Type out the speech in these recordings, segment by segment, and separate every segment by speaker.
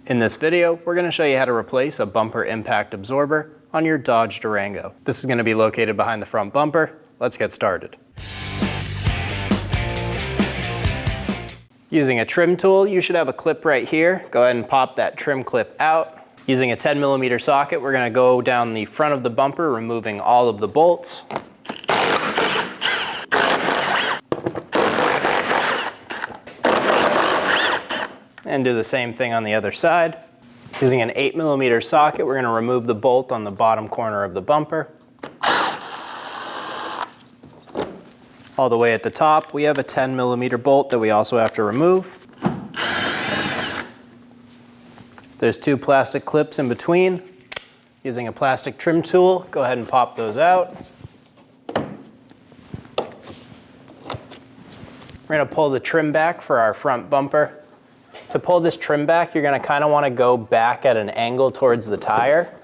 Speaker 1: In this video, we're going to show you how to replace a bumper impact absorber on your Dodge Durango. This is going to be located behind the front bumper. Let's get started. Using a trim tool, you should have a clip right here. Go ahead and pop that trim clip out. Using a 10mm socket, we're going to go down the front of the bumper, removing all of the bolts. And do the same thing on the other side. Using an 8mm socket, we're going to remove the bolt on the bottom corner of the bumper. All the way at the top, we have a 10mm bolt that we also have to remove. There's two plastic clips in between. Using a plastic trim tool, go ahead and pop those out. We're going to pull the trim back for our front bumper. To pull this trim back, you're going to kind of want to go back at an angle towards the tire.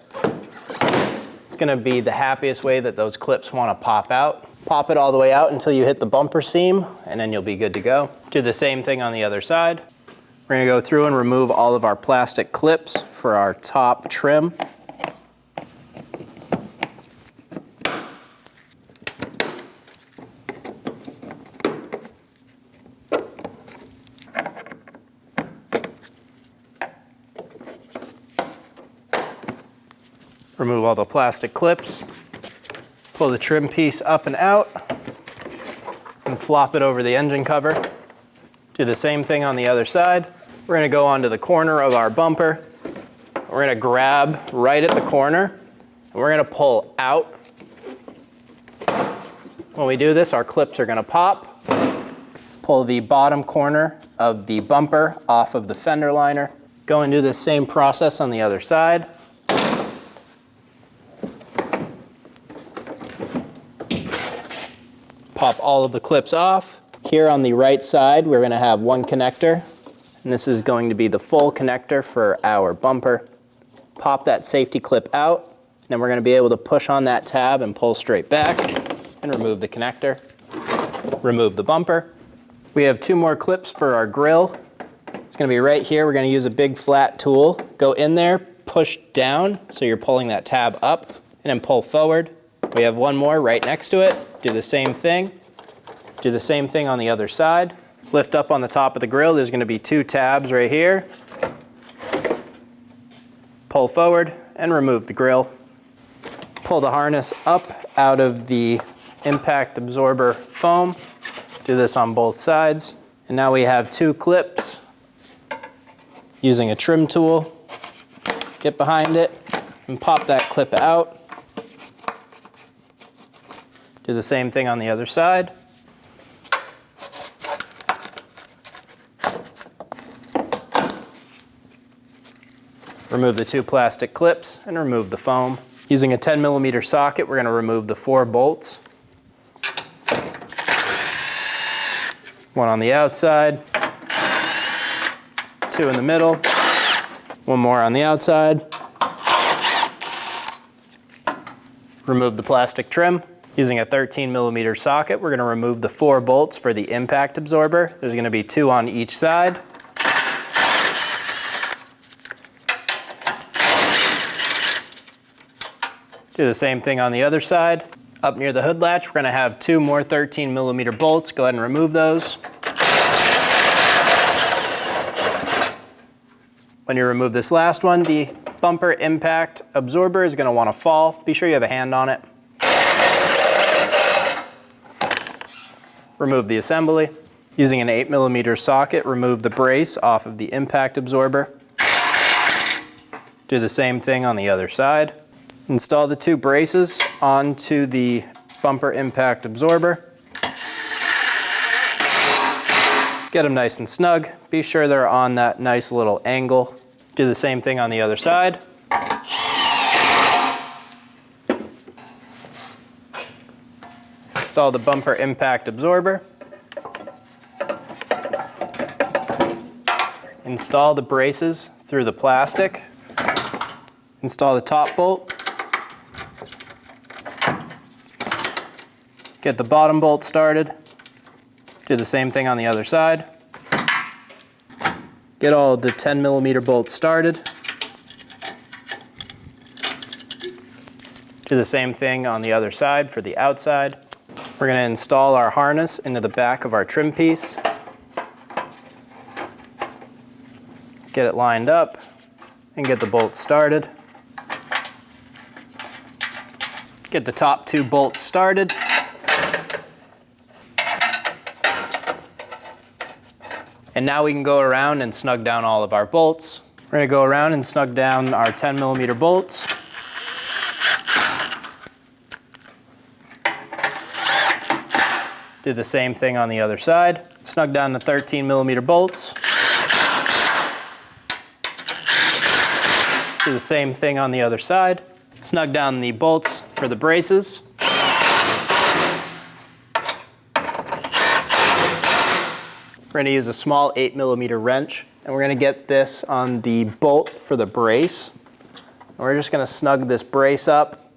Speaker 1: It's going to be the happiest way that those clips want to pop out. Pop it all the way out until you hit the bumper seam, and then you'll be good to go. Do the same thing on the other side. We're going to go through and remove all of our plastic clips for our top trim. Remove all the plastic clips, pull the trim piece up and out, and flop it over the engine cover. Do the same thing on the other side. We're going to go onto the corner of our bumper. We're going to grab right at the corner, and we're going to pull out. When we do this, our clips are going to pop. Pull the bottom corner of the bumper off of the fender liner. Go and do the same process on the other side. Pop all of the clips off. Here on the right side, we're going to have one connector, and this is going to be the full connector for our bumper. Pop that safety clip out, and then we're going to be able to push on that tab and pull straight back and remove the connector. Remove the bumper. We have two more clips for our grill. It's going to be right here. We're going to use a big flat tool. Go in there, push down, so you're pulling that tab up, and then pull forward. We have one more right next to it. Do the same thing. Do the same thing on the other side. Lift up on the top of the grill. There's going to be two tabs right here. Pull forward and remove the grill. Pull the harness up out of the impact absorber foam. Do this on both sides. And now we have two clips. Using a trim tool, get behind it and pop that clip out. Do the same thing on the other side. Remove the two plastic clips and remove the foam. Using a 10mm socket, we're going to remove the 4 bolts. One on the outside, 2 in the middle, one more on the outside. Remove the plastic trim. Using a 13mm socket, we're going to remove the 4 bolts for the impact absorber. There's going to be 2 on each side. Do the same thing on the other side. Up near the hood latch, we're going to have 2 more 13mm bolts. Go ahead and remove those. When you remove this last one, the bumper impact absorber is going to want to fall. Be sure you have a hand on it. Remove the assembly. Using an 8mm socket, remove the brace off of the impact absorber. Do the same thing on the other side. Install the 2 braces onto the bumper impact absorber. Get them nice and snug. Be sure they're on that nice little angle. Do the same thing on the other side. Install the bumper impact absorber. Install the braces through the plastic. Install the top bolt. Get the bottom bolt started. Do the same thing on the other side. Get all of the 10mm bolts started. Do the same thing on the other side for the outside. We're going to install our harness into the back of our trim piece. Get it lined up and get the bolts started. Get the top 2 bolts started. And now we can go around and snug down all of our bolts. We're going to go around and snug down our 10mm bolts. Do the same thing on the other side. Snug down the 13mm bolts. Do the same thing on the other side. Snug down the bolts for the braces. We're going to use a small 8mm wrench, and we're going to get this on the bolt for the brace. And we're just going to snug this brace up.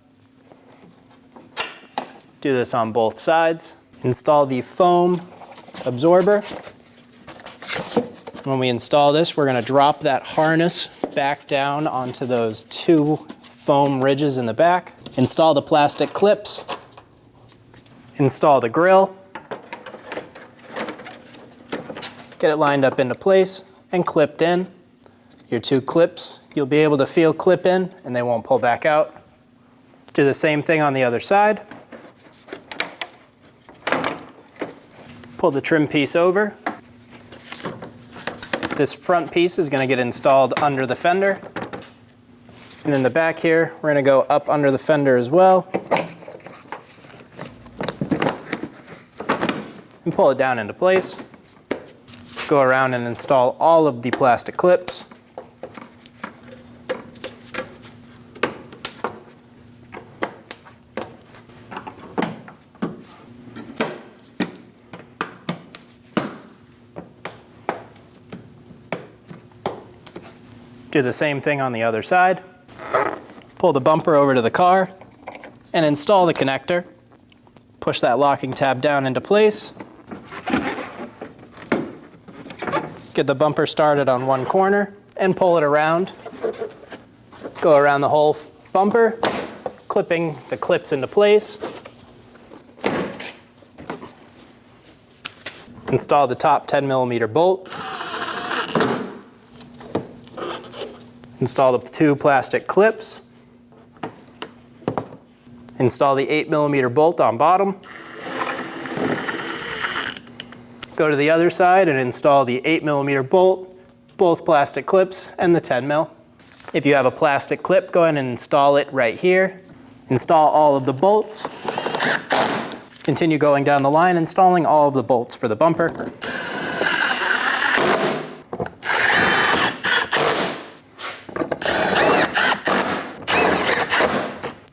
Speaker 1: Do this on both sides. Install the foam absorber. When we install this, we're going to drop that harness back down onto those 2 foam ridges in the back. Install the plastic clips. Install the grill. Get it lined up into place and clipped in. Your 2 clips, you'll be able to feel clip in and they won't pull back out. Do the same thing on the other side. Pull the trim piece over. This front piece is going to get installed under the fender. And in the back here, we're going to go up under the fender as well. And pull it down into place. Go around and install all of the plastic clips. Do the same thing on the other side. Pull the bumper over to the car and install the connector. Push that locking tab down into place. Get the bumper started on one corner and pull it around. Go around the whole bumper, clipping the clips into place. Install the top 10mm bolt. Install the 2 plastic clips. Install the 8mm bolt on bottom. Go to the other side and install the 8mm bolt, both plastic clips, and the 10mm. If you have a plastic clip, go ahead and install it right here. Install all of the bolts. Continue going down the line, installing all of the bolts for the bumper.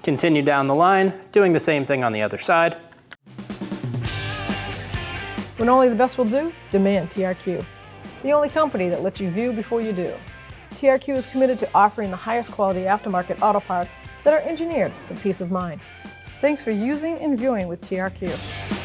Speaker 1: Continue down the line, doing the same thing on the other side.
Speaker 2: When only the best will do, demand TRQ. The only company that lets you view before you do. TRQ is committed to offering the highest quality aftermarket auto parts that are engineered for peace of mind. Thanks for using and viewing with TRQ.